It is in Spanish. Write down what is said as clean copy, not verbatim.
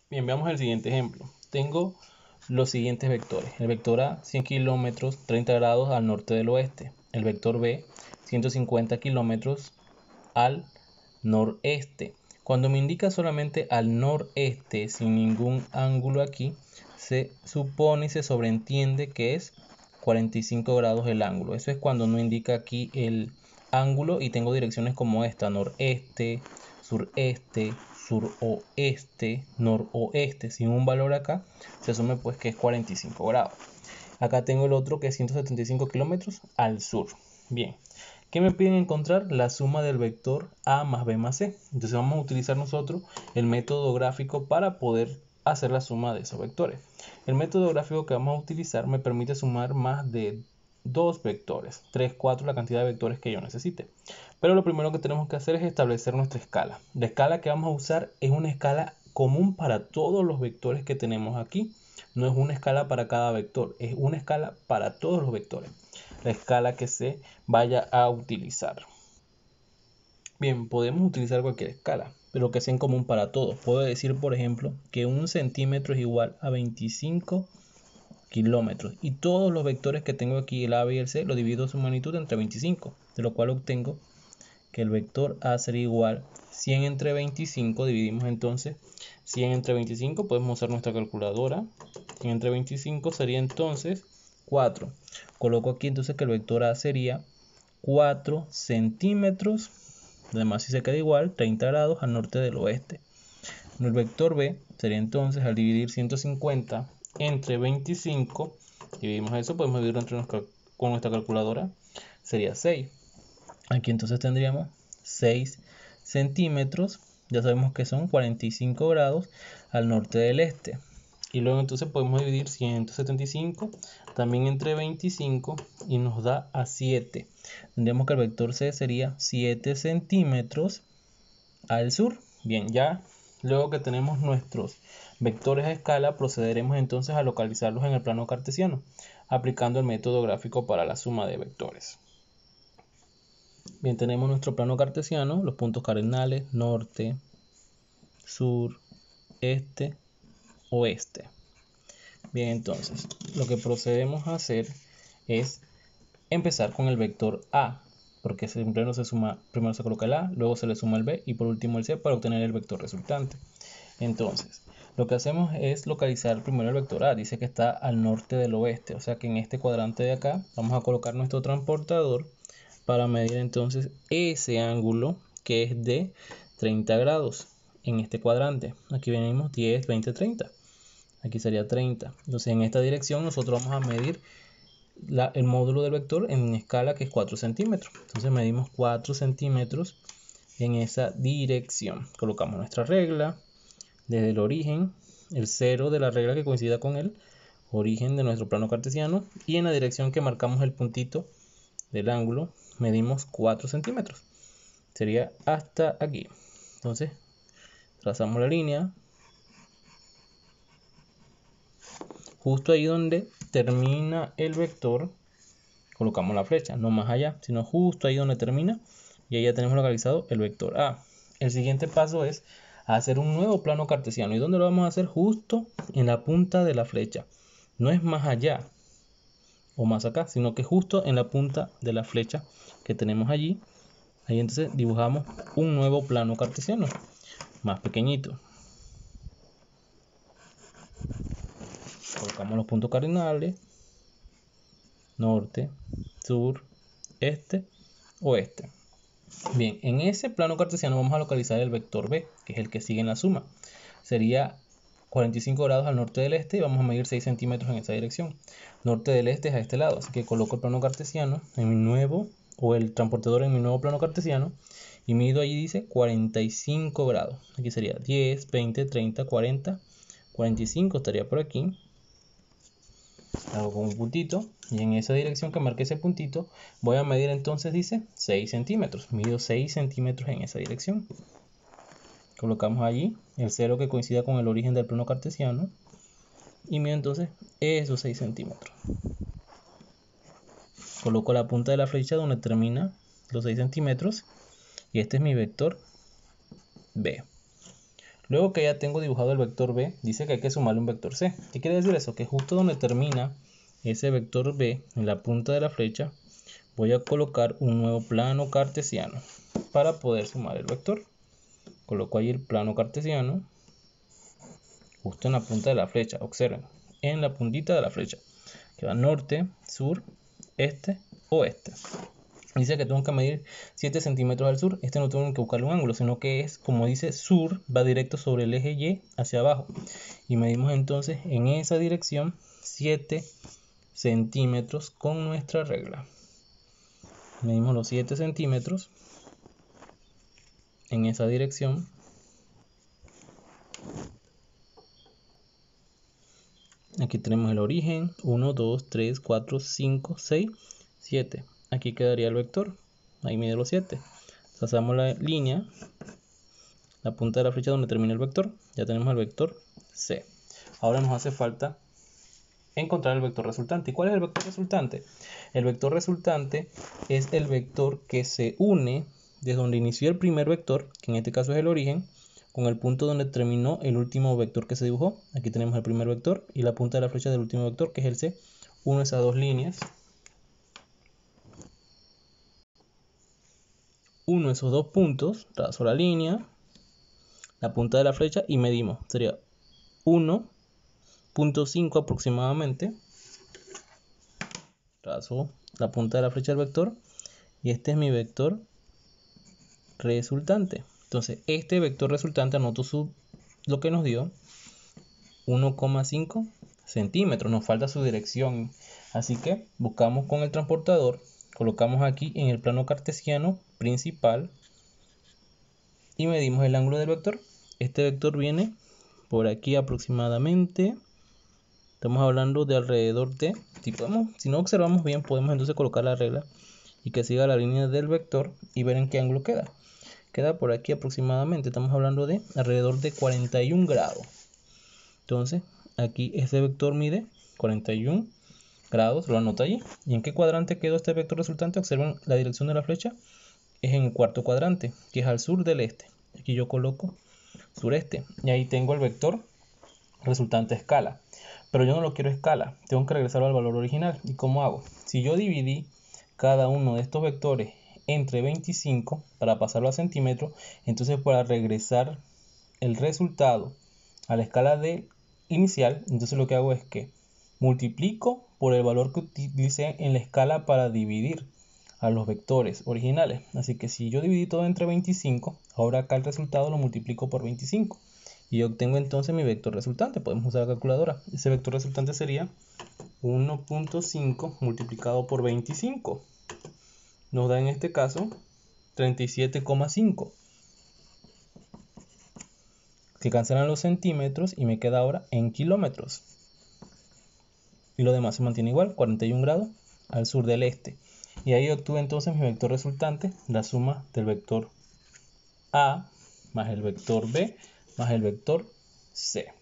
Bien, veamos el siguiente ejemplo. Tengo los siguientes vectores. El vector A, 100 kilómetros, 30 grados al norte del oeste. El vector B, 150 kilómetros al noreste. Cuando me indica solamente al noreste, sin ningún ángulo aquí, se supone y se sobreentiende que es 45 grados el ángulo. Eso es cuando no indica aquí el ángulo y tengo direcciones como esta: noreste, sureste, suroeste, noroeste. Sin un valor acá, se asume pues que es 45 grados. Acá tengo el otro que es 175 kilómetros al sur. Bien, ¿qué me piden encontrar? La suma del vector A más B más C. Entonces vamos a utilizar nosotros el método gráfico para poder hacer la suma de esos vectores. El método gráfico que vamos a utilizar me permite sumar más de 2 vectores, 3, 4, la cantidad de vectores que yo necesite. Pero lo primero que tenemos que hacer es establecer nuestra escala. La escala que vamos a usar es una escala común para todos los vectores que tenemos aquí. No es una escala para cada vector, es una escala para todos los vectores. La escala que se vaya a utilizar. Bien, podemos utilizar cualquier escala, pero que sea en común para todos. Puedo decir, por ejemplo, que 1 centímetro es igual a 25 kilómetros. Y todos los vectores que tengo aquí, el A, B y el C, lo divido su magnitud entre 25, de lo cual obtengo que el vector A sería igual 100 entre 25. Dividimos entonces 100 entre 25, podemos usar nuestra calculadora. 100 entre 25 sería entonces 4. Coloco aquí entonces que el vector A sería 4 centímetros. Además, si se queda igual, 30 grados al norte del oeste. El vector B sería entonces, al dividir 150 entre 25, dividimos eso, podemos dividirlo con nuestra calculadora, sería 6. Aquí entonces tendríamos 6 centímetros, ya sabemos que son 45 grados al norte del este. Y luego entonces podemos dividir 175 también entre 25 y nos da a 7. Tendríamos que el vector C sería 7 centímetros al sur. Bien, ya luego que tenemos nuestros vectores a escala, procederemos entonces a localizarlos en el plano cartesiano, aplicando el método gráfico para la suma de vectores. Bien, tenemos nuestro plano cartesiano, los puntos cardinales, norte, sur, este, oeste. Bien, entonces, lo que procedemos a hacer es empezar con el vector A, porque primero se coloca el A, luego se le suma el B y por último el C para obtener el vector resultante. Entonces, lo que hacemos es localizar primero el vector A. Dice que está al norte del oeste, o sea que en este cuadrante de acá vamos a colocar nuestro transportador para medir entonces ese ángulo que es de 30 grados en este cuadrante. Aquí venimos 10, 20, 30. Aquí sería 30. Entonces en esta dirección nosotros vamos a medir el módulo del vector en escala, que es 4 centímetros. Entonces medimos 4 centímetros en esa dirección. Colocamos nuestra regla desde el origen, el 0 de la regla que coincida con el origen de nuestro plano cartesiano, y en la dirección que marcamos el puntito del ángulo medimos 4 centímetros. Sería hasta aquí. Entonces trazamos la línea. Justo ahí donde termina el vector, colocamos la flecha, no más allá, sino justo ahí donde termina, y ahí ya tenemos localizado el vector A. El siguiente paso es hacer un nuevo plano cartesiano. ¿Y dónde lo vamos a hacer? Justo en la punta de la flecha. No es más allá o más acá, sino que justo en la punta de la flecha que tenemos allí. Ahí entonces dibujamos un nuevo plano cartesiano, más pequeñito. Colocamos los puntos cardinales: norte, sur, este, oeste. Bien, en ese plano cartesiano vamos a localizar el vector B, que es el que sigue en la suma. Sería 45 grados al norte del este y vamos a medir 6 centímetros en esa dirección. Norte del este es a este lado, así que coloco el plano cartesiano en mi nuevo, o el transportador en mi nuevo plano cartesiano, y mido allí, dice 45 grados. Aquí sería 10, 20, 30, 40, 45 estaría por aquí. Hago con un puntito y en esa dirección que marqué ese puntito voy a medir entonces, dice 6 centímetros. Mido 6 centímetros en esa dirección. Colocamos allí el 0 que coincida con el origen del plano cartesiano y mido entonces esos 6 centímetros. Coloco la punta de la flecha donde termina los 6 centímetros y este es mi vector B. Luego que ya tengo dibujado el vector B, dice que hay que sumarle un vector C. ¿Qué quiere decir eso? Que justo donde termina ese vector B, en la punta de la flecha, voy a colocar un nuevo plano cartesiano para poder sumar el vector. Coloco ahí el plano cartesiano justo en la punta de la flecha. Observen, en la puntita de la flecha, que va norte, sur, este, oeste. Dice que tengo que medir 7 centímetros al sur. No tengo que buscarle un ángulo, sino que es, como dice sur, va directo sobre el eje Y hacia abajo. Y medimos entonces en esa dirección 7 centímetros con nuestra regla. Medimos los 7 centímetros en esa dirección. Aquí tenemos el origen, 1, 2, 3, 4, 5, 6, 7. Aquí quedaría el vector, ahí mide los 7. Trazamos la línea, la punta de la flecha donde termina el vector. Ya tenemos el vector C. Ahora nos hace falta encontrar el vector resultante. ¿Y cuál es el vector resultante? El vector resultante es el vector que se une desde donde inició el primer vector, que en este caso es el origen, con el punto donde terminó el último vector que se dibujó. Aquí tenemos el primer vector y la punta de la flecha del último vector, que es el C. Uno esas dos líneas. Uno esos dos puntos, trazo la línea, la punta de la flecha y medimos. Sería 1.5 aproximadamente. Trazo la punta de la flecha del vector y este es mi vector resultante. Entonces este vector resultante, anoto lo que nos dio, 1,5 centímetros. Nos falta su dirección, así que buscamos con el transportador, colocamos aquí en el plano cartesiano principal y medimos el ángulo del vector. Este vector viene por aquí aproximadamente. Estamos hablando de alrededor de, si no observamos bien, podemos entonces colocar la regla y que siga la línea del vector y ver en qué ángulo queda. Queda por aquí aproximadamente, estamos hablando de alrededor de 41 grados. Entonces, aquí este vector mide 41 grados, lo anoto allí. ¿Y en qué cuadrante quedó este vector resultante? Observen la dirección de la flecha, es en el cuarto cuadrante, que es al sur del este. Aquí yo coloco sureste y ahí tengo el vector resultante a escala. Pero yo no lo quiero a escala, tengo que regresarlo al valor original. ¿Y cómo hago? Si yo dividí cada uno de estos vectores entre 25 para pasarlo a centímetros, entonces para regresar el resultado a la escala inicial, entonces lo que hago es que multiplico por el valor que utilicé en la escala para dividir a los vectores originales. Así que si yo dividí todo entre 25, ahora acá el resultado lo multiplico por 25 y obtengo entonces mi vector resultante. Podemos usar la calculadora. Ese vector resultante sería 1.5 multiplicado por 25. Nos da en este caso 37,5. Que cancelan los centímetros y me queda ahora en kilómetros. Y lo demás se mantiene igual, 41 grados al sur del este. Y ahí obtuve entonces mi vector resultante, la suma del vector A más el vector B más el vector C.